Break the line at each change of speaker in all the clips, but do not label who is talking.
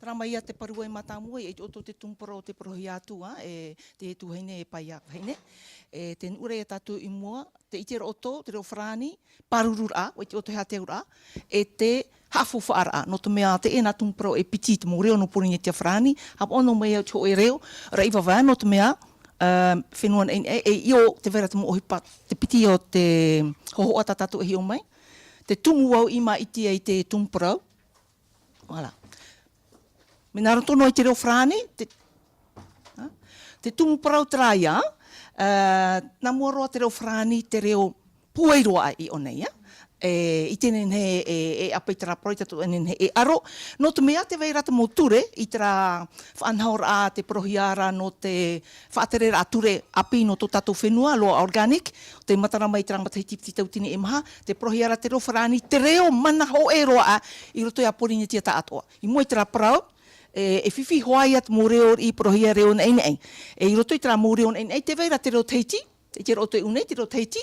Tramaya te parua e matamua e oto te tumparo te prohi atu te tu heine e pai aka heine. E ten ure e tatu i mua, te itero oto, te reo frani, parurura, o te oto hea te ura, e te hafu whaara, no te mea te ena tumparo e piti te mo reo no puri te frani, hap ono mea te ho e reo, reiwa vā no te mea, whenua e io te vera te mo ohipa, te piti o te hoho ata tatu e hi o mai, te tumu au ima iti e te tumparo, voilà. Me nara tono i te reo frani, te tumu parau traia, nā mua roa te reo frani, te reo pueiroa i o nei, I tenen he apai tera parau, i tatu enen he aro. No te mea te veirata mō ture, i tera whaanhaur a te prohiara no te whaaterera a ture api no tō tātou whenua, loa organic, te matarama i tera matahi tipiti tautini e maha, te prohiara te reo frani, te reo mana ho e roa i roto i a Polynésie ta atoa. I mua i tera parau, e whiwhi hoai at mō reo i prohia reo nei nei. E i roto i tera mō reo nei nei, te veira te reo teiti, te te roto i unei, te reo teiti,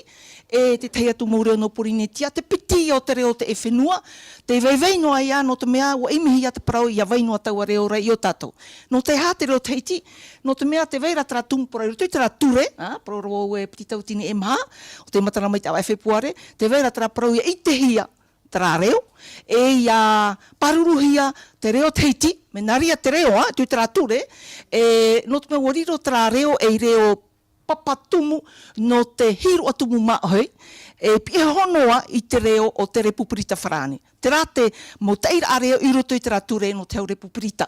e te tei atu mō reo no Polynésia, te piti o te reo te e whenua, te veinoa ia no te mea, wa imihi a te parau i a veinoa taua reo rai i o tātou. No te hā te reo teiti, no te mea te veira tera tumpura, i roto i tera ture, paroro e piti tautini e maha, o te mataramai te awa e whepuare, te veira tera parau i te hia, tera reo, e ia paruruhia te reo teiti, me naria te reo, tu tera ture, e no te mea wariro tera reo e reo papatumu no te hiru atumu maohei, e pia honoa i te reo o te repupurita wharani. Te rā te mo teira a reo i roto i tera ture no te au repupurita,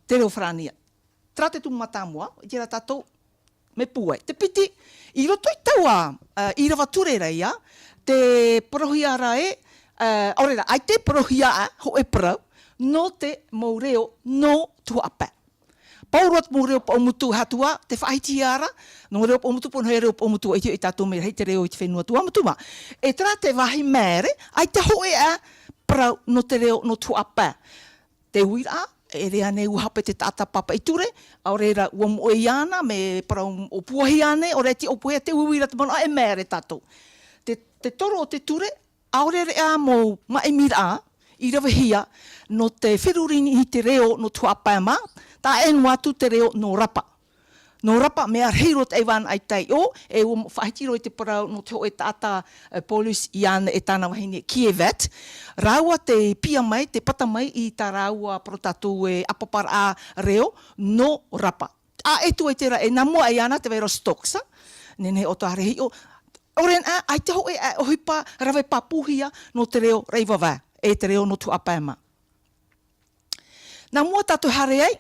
te reo wharania. Te rā te tumu matamua, i tera tātou me puai. Te piti, i roto i taua, i rawa ture reia, te prohiara e, orera, ai te prohia ho e parau, no te maureo no tuapa. Pauruat mo reo pa umutu hatua, te whaitiara, no reo pa umutu pono he reo pa umutu, i tātou mea, hei te reo i te whenua tua mutuma. E tera te wahi mere, ai te hoe parau no te reo no tuapa. Te huira, e rea nei uhape te tata papa i ture, au reira ua moe iana, me parau o puahi ane, o reti o puahi te huira te mana, e mere tātou. Te toro o te ture, aurere a mō maemira i rawa hia no te whirurini i te reo no tuapama, tā enu atu te reo no rapa. No rapa mea reiro te ewan ai tai o, e o whahitiro i te parau no te ho e tata polis i ana e tāna wahine Kievet. Raua te pia mai, te pata mai i tā raua protatu e apapara a reo no rapa. A etu e tera e namua e ana te veiro stoksa, nene o tā rehi o, oren ai te ho e ohipa rawe papuhia no te reo reiwawa, e te reo no tuapama. Nā mua tātou hare ai,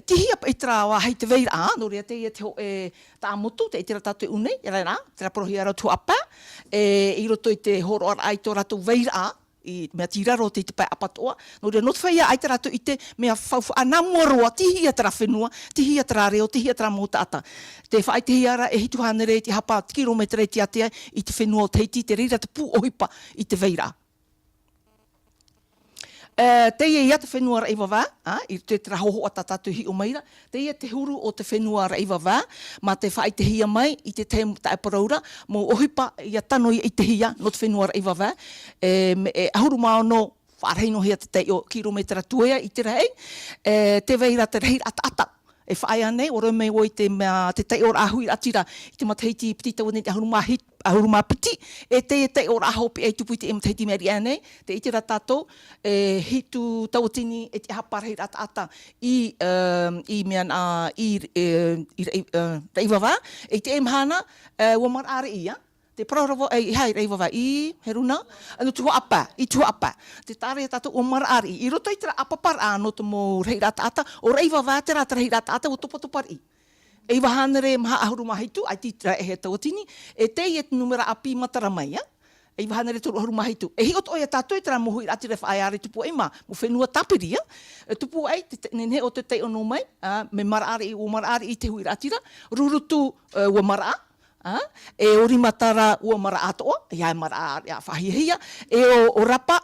tihia pa i tera wā hei te veira no rea te te ho e tā motu, te i tera tātou unei, e rei nā, tera prohiara tuapa, i roto i te horo ar ai tō rātou veira, i mea tiraro te i te pai apatoa, no rea not whaia ai tera rātou i te mea whauwha, a nā mua roa, tihia tera whenua, tihia tera reo, tihia tera mōtata. Te whaai te hiara e hitu hanere te hapa kilometre te atea i te whenua o teiti, te reira te pū ohipa i te veira. Te ia te whenua reiwa wā, i te tera hoho ata tātou hi o maira, te ia te huru o te whenua reiwa wā, ma te whaai te hia mai, i te te paraura, mō ohipa ia tano i te hia no te whenua reiwa wā, ahuru mao no whareino hia te te o kilometra tuea i te rei, te veira te reira ata. E whaai ane, o rau mei o i te te ora ahui atira, i te mataiti pitita o nei te ahuru mā piti, e te ora ahopi e tupu i te mataiti meri ane, te itira tātou, hitu tauatini e te hapara hei ata i mean i reiwawa, e te emhana, ua marare ia, te pararawa, hei reiwawa i heruna, no tuapa, i tuapa. Te tāre tātou o marari. I roto i tera apapara no te mō rei rata, o reiwawa te rata rei rata, o topatopari. E wahanere maha ahuru mahitu, ai titra e he tauatini, e te i e numera api mataramai, e wahanere turu ahuru mahitu. E hi oto ia tātou i tera mohu i ratire whaaiare tupua'i ma, mo whenua tapiri, tupua'i, nene o te te ono mai, me marari i te hui ratira, rurutu ua mara, e ori matara ua mara atoa, ia mara ia whahihia, e o rapa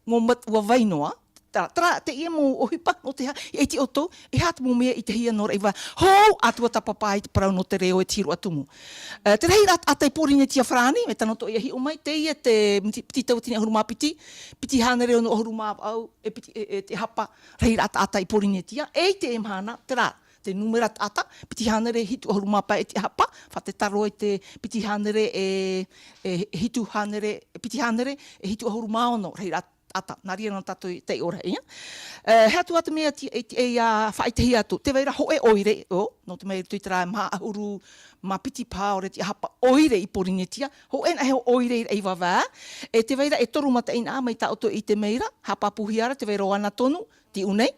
ngō ua vainoa, Tra te ia mo ohipa no te ha, e ti oto, e hata mo mea I te hia nora iwa, hou atua tapapai te parau no te reo e tiru atumu. Te rei atai porine tia frani, me tanoto ia hi o mai, te ia te piti tau tine ahuruma piti hana reo no ahuruma au, e te hapa, rei atai porine tia, e te emhana, te numera ata, piti hanere hitu ahuruma pa e te hapa, whate taro e te piti hanere hitu hanere, piti hanere e hitu ahuruma ono, rei ata, nari ana tato te ora ia. Hea tu ata mea whaitehi atu, te veira hoe oire, no te mea tui tera maa ahuru, ma piti pā ore te hapa oire I porinetia, ho ena heo oire I wawā, e te veira e toru mata ina mai ta oto I te meira, hapa puhiara, te veira o ana tonu, ti unei,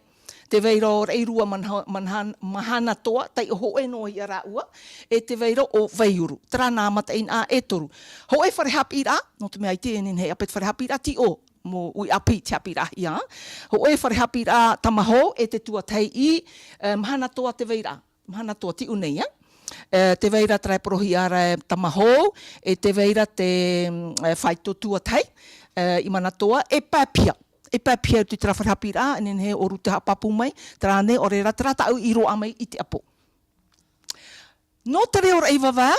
te veira o reirua mahana toa, tai o hoe no I ara ua, e te veira o veiuru, tra nā mata ina e toru. Ho e whare hapi ra, no te mea I te enin hei apet whare hapi ra ti o, mo ui api te hapi rahi a. Ho e whare hapi rā tamaho e te tuatei I mahana toa te veira, mahana toa ti unei, te veira trai porohi ara tamaho, e te veira te whaito tuatei, I mana toa, e pāpia. E pāpia tu tera whare hapi rā, enen he oru te hapapu mai, tera ne, ore ra tera tau I roa mai I te apo. No te reo rei wawā,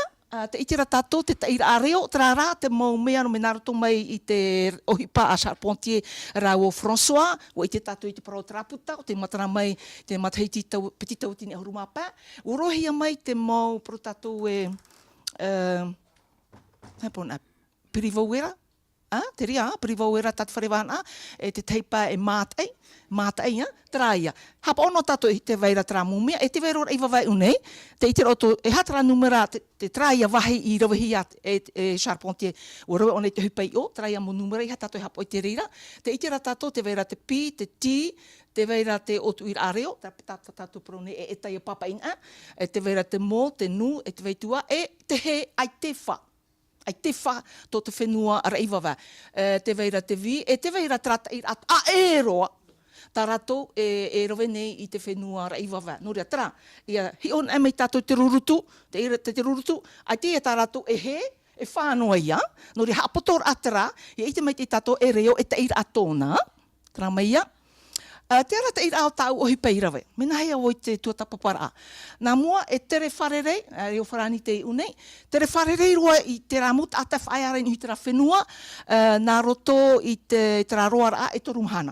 te itira tato, te taira a reo, tera rā, te mau mea no me naroto mai I te ohipa a Charpentier rau o François, o I te tato I te parau traputa, o te matara mai, te mataiti piti tau tine ahuruma pā, o rohia mai te mau pro tato pirivauera, te ria, pirivauera tatu wharewana, e te teipa e mātai, traia. Hapa ono tato I te veira tra mumia, e te veira ora I wawai unei, te ite roto, e hatara numera te traia wahi I rawahi e Charpentier, o rawa one te hupai o, traia mo numera I hatato I hapo I te reira, te ite tato, te veira te pi, te ti, te veira te otu I areo, tato prone e tai papa ina, e te veira te mo, te nu, e te veitua, e te he ai te wha. Ai te wha tō te whenua ara I wawa. Te veira te vi, e te veira trata I rato. E roa! Tā rato e rowe nei I te whenua ara I wawa. Nō rea, tera, hi on e mei tātou te rurutu, te rurutu, ai te tā rato e he, e whānoa ia. Nō rea, hapotor atera, I te mei te tātou e reo e te ira atona. Tera mai ia. Te ara te ira o tāu ohi peirawe. Mena hea o I te tuatapapara. Nā mua e tere wharerei, reo wharani te unei, tere wharerei roa I te ramut ata whaiara I tera whenua, nā roto I te ra roara e toru mahana.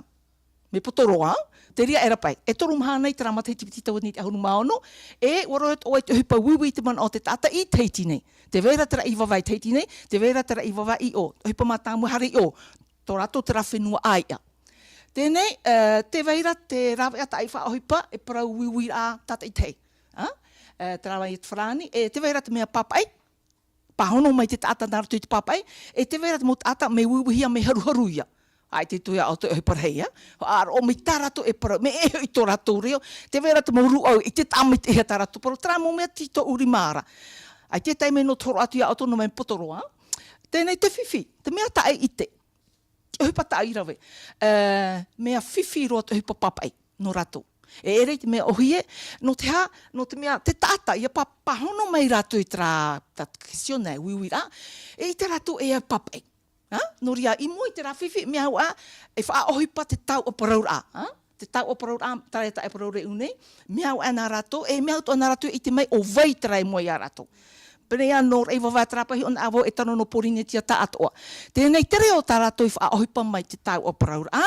Me poto roa, te ria era pai. E toru mahana I te ramata hiti piti tau ni te ahunu maono, e waroet o e te hupa wiwi te mana o te tata I teiti nei. Te vera tera I wawai teiti nei, te vera tera I wawai I o. Hupa mātāmu hari o. Tō rato te ra whenua aia. Tēnei, te veira te rawe ata I whaohipa e parau wiwi a tata I tei. Te rawe I te wharani, e te veira te mea papai, pahono mai te tata naruto I te papai, e te veira te mo tata me wiwihia me haruharuia. Ai te tuia o te ohiparehia. O me tarato e parau, me eho I tō rato reo, te veira te mauru au, I te tamit e tarato, pero tramo mea tito urimara. Ai te taime no toro atu ia auto no me potoroa. Tēnei te whiwhi, te mea tae I te. Hupa tai rawe. Mea whiwhi roa te hupa papai, no rato. E ere te mea ohie, no te ha, no te mea, te tata, ia pahono mai rato I tra, kisione, wiwi ra, e I te rato e a papai. No ria, I moi te ra whiwhi, mea hua, e wha ohipa te tau o paraura. Te tau o paraura, tare ta e paraura unei, mea hua ana rato, e mea hua ana rato I te mai o vai trai moi a rato. Prea no rei wawa trapahi on awo e tano no Polynésia ta atoa. Tēnei te reo tā rato I whaohipa mai te tau o paraura.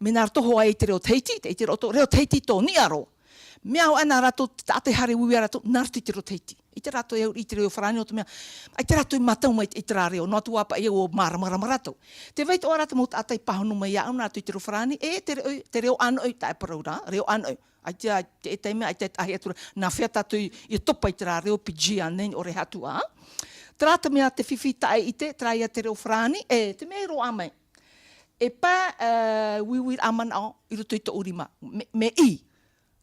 Me nā rato hoa I te reo teiti, te reo teiti tō ni aro. Mea o ana rato ta ate hare uwi a rato, nā rato I te reo teiti. I te rato I te reo wharani o te mea, ai te rato I matau mai I te rā reo, no atu apa I o marama rato. Te veit o rata mo ta ate I pahonu mai a, nā rato I te reo wharani, e te reo anoi ta e paraura, reo anoi. Ai te teime, ai te ahi atura, nā whea tatu I topa I te rā reo pijia nei o re hatu a. Trata mea te whiwhi tae I te, traia te reo whrani, e te mea roa amai. E pā wiwir amana o, I roto I to urima, me I,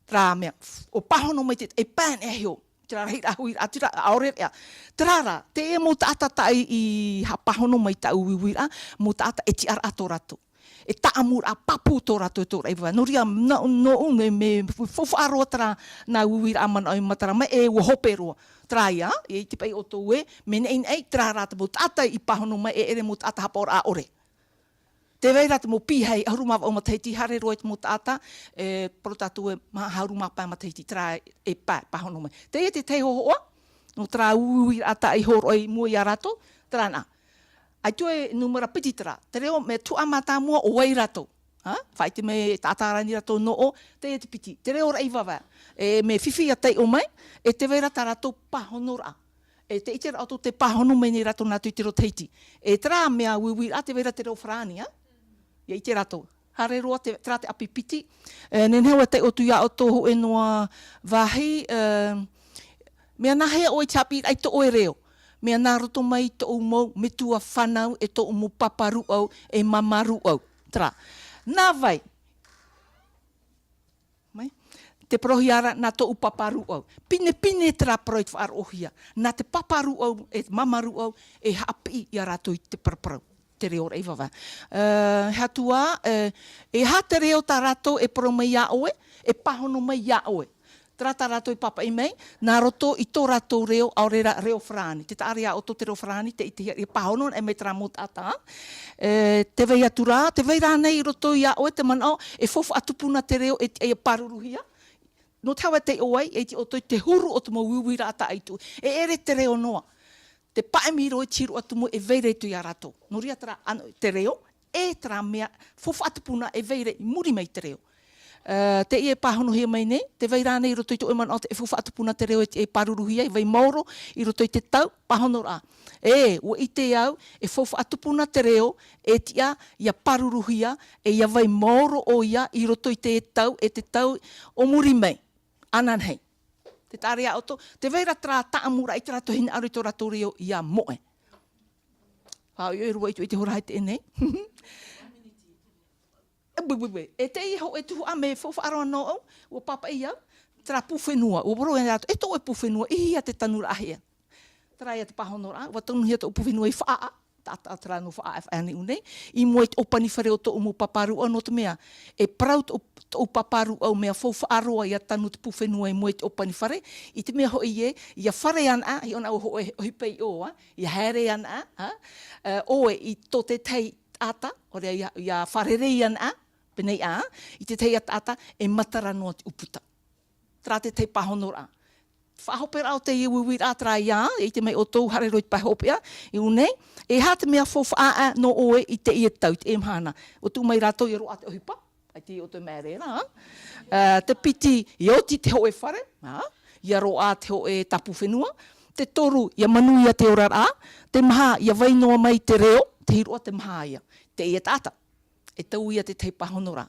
tra mea, o pahono mai te, e pān e heo, te rā hira huir, atira aore rea. Trara, te e mo taata tae I pahono mai ta wiwir a, mo taata e ti ar ato rato. E taamur a papu tō rato e tō reiwa. No ria, no me whawharoa tara nā uwira amana o matara mai e ua hope roa. Traia, e te pai o tō ue, me nei nei, tra rata mo tata I pahono mai e ere mo tata hapa ora a ore. Te veira te mo pihei, haruma o mateiti, hare roe te mo tata, protatu e haruma pa mateiti, tra e pahono mai. Te e te te hohoa, no tra ui ata i horo i mua i arato, tra na. Ai tue numera piti tra, te reo me tu amata mua o wei rato. Whai te me tātarani rato no o, te e te piti. Te reo rei wawa, me whiwhi a tei o mai, e te veira ta rato pahono ra. E te ite rato te pahono mai ni rato nātu i te roteiti. E tra mea wiwi a te veira te reo whrani, ia i te rato. Hare roa te tra te api piti. Nenhewa te o tuia o toho e noa wahi, mea nahea o i tapi ai to oe reo. Mea nā roto mai to o mau me tua whanau e to o mo paparu au e mamaru au. Tra. Nā vai. Mai? Te prohiara nā to o paparu au. Pine tra proit whaarohia. Nā te paparu au e mamaru au e hapi i a rato i te parparau. Te reo rei wawa. Hatua, e ha te reo tā rato e pro mai a oe, e pahono mai a oe. Trata rato i papa i mei, nā roto i tō rato reo au reo whrani. Te taari a o tō te reo whrani, te i pahono e me tra mot ata. Te vei atu rā, te vei rā nei i roto i a oe te manao, e fofu atupuna te reo e paruruhia. No tawa te oai, e ti o te huru o te mo wiwira ata aitu. E ere te reo noa. Te paemiro e tiru atu mo e veire tu i a rato. No ria tra te reo, e tra mea, fofu atupuna e veire i muri mei te reo. Te ie pahono hea mai nei, te vei rāne i roto i to eman o te e fufa atupuna te reo e paruruhia, i vei mauro i roto i te tau, pahono rā. O i te au, e fufa atupuna te reo, e tia, ia paruruhia, e ia vei mauro o ia i roto i te tau o muri mei. Anan hei. Te tāre a oto, te veira tra taamura i te rato hina aru i tō rato reo ia moe. Hau i rua i te horahai te enei. E te iho e tuhu a me fofa aroa no au, ua papa i au, tra puwhenua, ua boro e rato, e tō e puwhenua, i hia te tanura ahia. Tra ia te pahono ra, ua tonu hia tō puwhenua i whaa, tata tra no whaa e whaani unei, i mua i opani whare o tō umu paparu au no te mea, e prau tō paparu au mea fofa aroa ia tanu te puwhenua i mua i te opani whare, i te mea hoi e, ia whare ana, i ona o hoi pei oa, ia here ana, oe i tō te tei ata, ore ia wharerei ana, penei a, i te tei ata e matara noa te uputa. Tra te tei pahono ra. Whahope rao te iwi rā tra ia, e te mei o tōu hare roi te pahopea, i unei, e ha te mea fofa a no oe i te ia tau, te emhana. O tū mai rātou i roa te ohipa, ai te o te mere rā. Te piti, i oti te hoe whare, ia roa te hoe tapu whenua, te toru, ia manuia te ora rā, te maha, ia vainoa mai te reo, te hiroa te maha ia, te ia tata. E tau ia te tei pahono rā.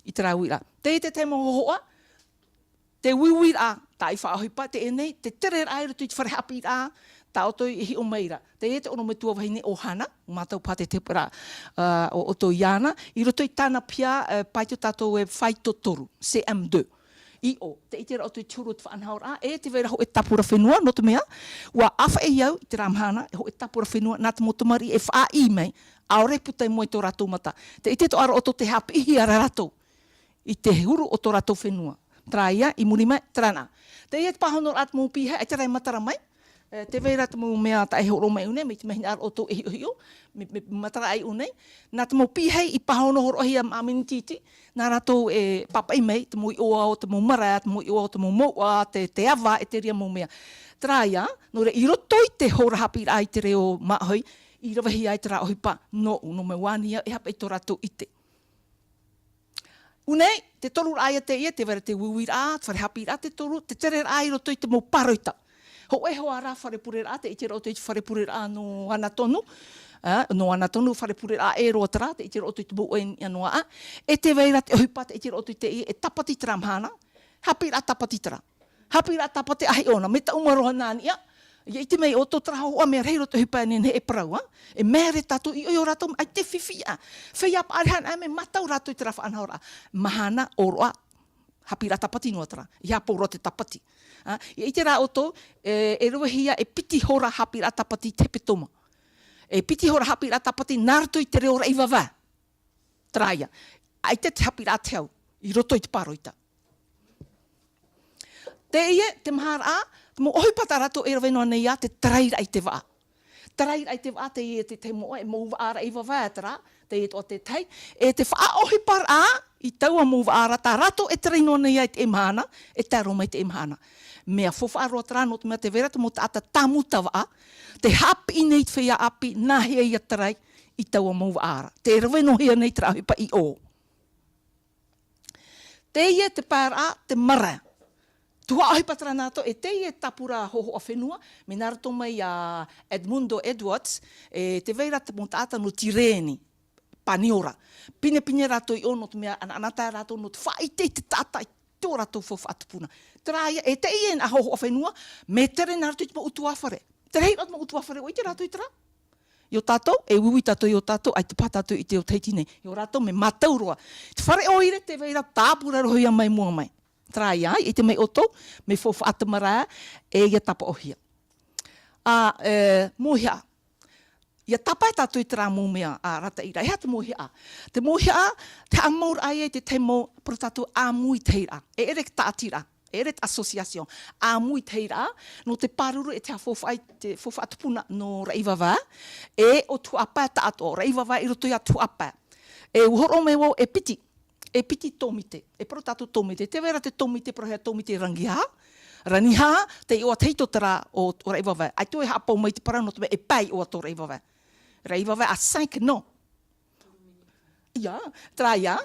I te rāui rā. Te te mohohoa, te wiwi rā, tā i whaahipa, te enei, te tere rā i roto i te wharehapi rā, tā o toi i hi o mai rā. Te te ono me tua wahine o hana, o mātau pāte te pera o tō iana, i roto i tāna pia paito tātou e whaito toru, CM2. I o, te ite rā o tui tūru te whaanhau rā, e te vera ho e tapura whenua, no te mea, ua awha e iau, i te rāmhana, e ho e tapura whenua, nā te motomari e wha i mei, aore putai mo i tō rātou mata. Te ite tō ara o tō te hapi ihi ara rātou, i te huru o tō rātou whenua. Tra ia, i muri mai, trana. Te ia te pahono rāt mō pihe, ai te rai matara mai, te veira te mō mea ta e horo mai unei, me te mehina ara o tō e hio, me matara ai unei, nā te mō pihe i pahono horo hi a aminititi, nā rātou e papa i mei, te mō i oa o te mō mara, te mō i oa o te mō moa, te awa e te ria mō mea. Tra ia, no re i roto i te hora hapi ai te reo mahoi, i rawahi ai te rā ohipa, no me wānia, e hapa i tō rātou ite. Unei, te toru rāia te ia, te vera te wiwi rā, te wharehapi rā te toru, te tere rā i roto i te mō paroita. Ho e hoa rā wharepure rā, te ite roto i te wharepure rā no ana tonu, wharepure rā e roa rā, te ite roto i te mō oen anoa a, e te veira te ohipa, te ite roto i te ia, e tapati tera mhana, hapi rā tapati tera. Hapi rā tapati ahi ona, me ta umaroha nāni ia, i te mei o tō traho o mea reiro te hipa nene e parau, e mere tātou i o rato, ai te whiwhia. Whia pa arehan ai me matau rato i te rafa anhaura. Mahana o roa, hapi rā tapati noa tera, i hapo roa te tapati. I te rā o tō, e ruahia e piti hora hapi rā tapati te petoma. E piti hora hapi rā tapati nārto i te reo rei wawā. Traia. Ai te hapi rā te au, i roto i te paroita. Te ia, te mahara a, mo ohipata rato e rawenoa nei a te traira i te waa. Tarai ai te wate e te moa e mou waara i wawaetara, te e toa te tei, e te whaohi par a, i taua mou waara, tā rato e treino nei ai te emhana, e taro mai te emhana. Mea whawharoa tara no te mea te vera, te mo taata tamuta waa, te hapi i nei te whea api, nahia i atarai, i taua mou waara. Te raweno hea nei te rahipa i o. Te ia te pāra, te mara. Tua ahi patara nāto, e te ia tapura hoho a whenua, me narato mai a Edmundo Edwards, e te veira te montaata no tireni, paniora. Pine rato i ono te mea, anata rato no te whaite te tata, i tō rato fofu atupuna. Traia, e te ia a hoho a whenua, me tere narato i te mo utuawhare. Te rei rato mo utuawhare, o i te rato i tera. I o tātou, e ui tātou i o tātou, ai te pātātou i te o teiti nei. I o rato me matauroa. Te whare oire te veira tāpura rohia mai mua mai. Trai ai, i te mei oto, me fofu atamara, e ia tapa ohia. Mohia. Ia tapa e tātou i tera mōmea a rata ira. Ea te mohia. Te mohia, te amaur ai e te temo, pro tātou a mui teira. E ere ki tātira. Ere te association. A mui teira, no te paruru e te fofu atupuna no reiwawa, e o tuapa ta ato, reiwawa i roto ia tuapa. E uhoro me wau e piti tomite, e pro tatu tomite, te vera te tomite pro hea tomite rangiha, raniha, te i oa teito tara o reiwawa. Ai tu e hapau mai te parano te me e pai o ato reiwawa. Reiwawa a 5 no. Ia, traia.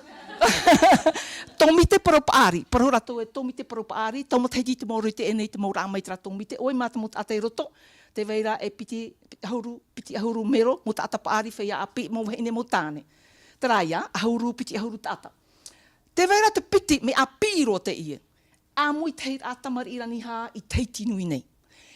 Tomite paropaari. Paro rato e tomite paropaari. Tamo teiti te mauro te enei te maura amai tra tomite. Oi mata mo ata i roto. Te veira e piti ahuru mero. Mo ata paari whea api mo hene mo tāne. Traia, piti ahuru tata. Te veira te piti me api ro te ie. A mui teit atamari iraniha i teiti nui nei.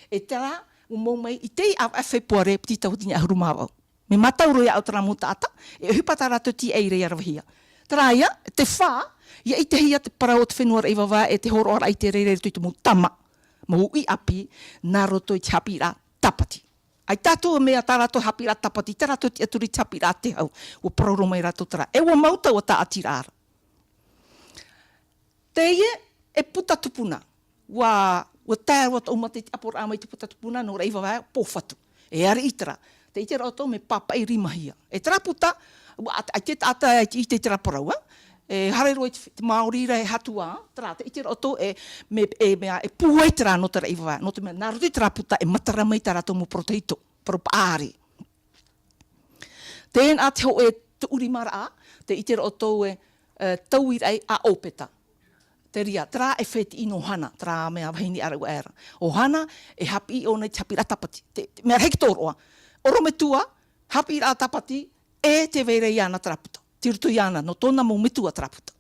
E tera, mo mai i tei a whepuare piti tahutini ahuru mawau. Me matauro ia au tara mo tata, e hupata rato ti eire i arawahia. Traia, te whā, ia i te hia te parao te whenua reiwawa e te horo ora i te reire tui te mo tama. Mo ui api, nā roto i te hapi rā tapati. Ai tātou mea tā rato hapi rā tapati, tā rato ti aturi te hapi rā te hau, o paroro mai rato tara. E ua mauta o tā ati rāra. Te ie, e puta tupuna. Ua tāru ata umate te apor amai te puta tupuna, no reiwawa, pōwhatu. E are itara. Te ite roto me papa i rimahia. E traputa, ai te tata i te traparau, e hare roi te Māori rei hatua, te ite roto e puhei tera no te reiwa, no te mea naro te traputa e matara mai tara to mo proteito, propaari. Tēnā te ho e te urimara a, te ite roto e tau i rei a opeta. Te ria, tra e wheti ino hana, tra mea wahini arau era. O hana e hapi o nei te hapi ratapati. Mea hektoroa. Oro me tua, hapi rā tapati, e te veire iana traputa. Tirutu iana, no tōna mō mitua traputa.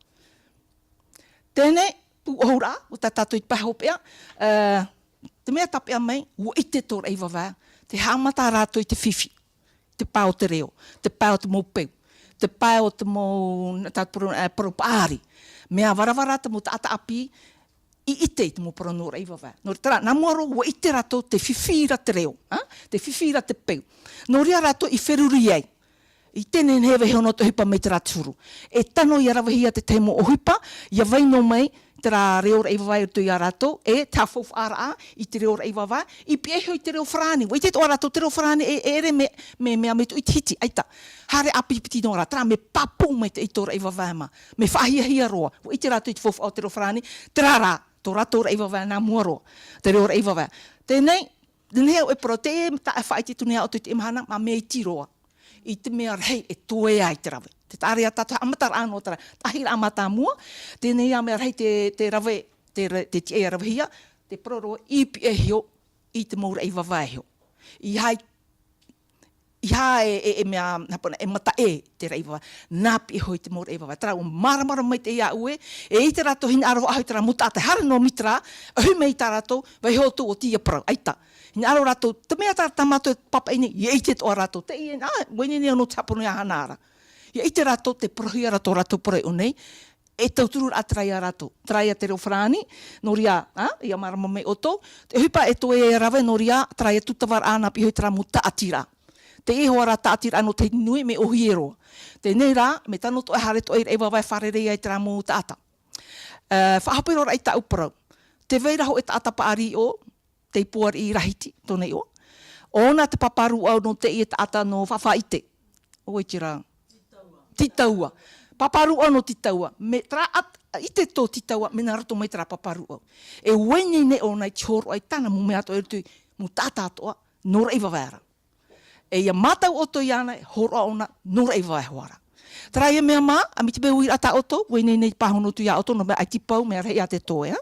Tēnei, pu ohura, o tā tātou i pahopea, te mea tapea mai, ua ite tō reiwawa, te hamata rātou i te whiwhi, te pāo te reo, te pāo te mō peu, te pāo te mō paropaari, mea warawara te mō tāta api, i ite te mo parano reiwawa. Nō tera, nā moro ua ite rato te whiwhira te reo, te whiwhira te peu. Nō ria rato i wheruri ei. I tēnen hewe hono te hipa mei te raturu. E tano i arawahia te teimo o hipa, ia waino mai te rā reo reiwawa i tu i a rato, e tā fofu ara i te reo reiwawa, i pieho i te reo whrani. Wai te toa rato te reo whrani e ere me tu i titi, aita. Hare api piti nō rā, me papu mai te i tō reiwawa ma. Me whahia roa. Wai te rato i te fofu au te reo whrani, te rā tō rato reiwawa nā muaro, te reo reiwawa. Tēnei, nea e pro te ta e whaiti tunea o te imahana, ma mea i tiroa. I te mea rei e toe ai te rawe. Te tāre a tātou amatar anō tara, tahira amata mua, tēnei a mea rei te rawe, te tie a rawahia, te proro i pi e hio, i te mou reiwawa e hio. I hai e mea, e mata e te reiwawa, nā pi e hoi te mou reiwawa. Tara o maramara mai te ia ue, e i te rato hina aro ahi tara muta te hara no mitra, ahu mei tā rato, vai hotu o tia parau, aita. Hina aro rato, te mea tā tamato e papa ine, i eite toa rato, te i wene nea no tapono ia hanara. I eite rato, te prohia rato parau o nei, e tauturu a traia rato. Traia te reo whrani, no ria, ia marama mai oto, te hupa e toe e rawe, no ria, traia tutawar ana pi hoi tara muta atira. Te iho ara tātira ano te nui me ohi e roa. Te nei rā, me tano to e hare to e ewa vai wharerei ai tera mō tāta. Whahapero rai tā uparau. Te veira ho e tāta paari o, te ipuar i rahiti, tōnei o. Ona te paparu au no te i te ata no whawhaite. Oi tira. Titaua. Paparu au no titaua. Me tra i te tō titaua, me nā roto mai tra paparu au. E wene ne o nei tihoro ai tana mu mea to e tui, mu tātātoa, nora i wawaera. E ia mātau oto i ana, horo ona, nora i wawaera. Tra ia mea mā, a mi te peu i ata oto, wene nei pahono tu ia oto, no mea ai tipau, mea rei a te tō, ea.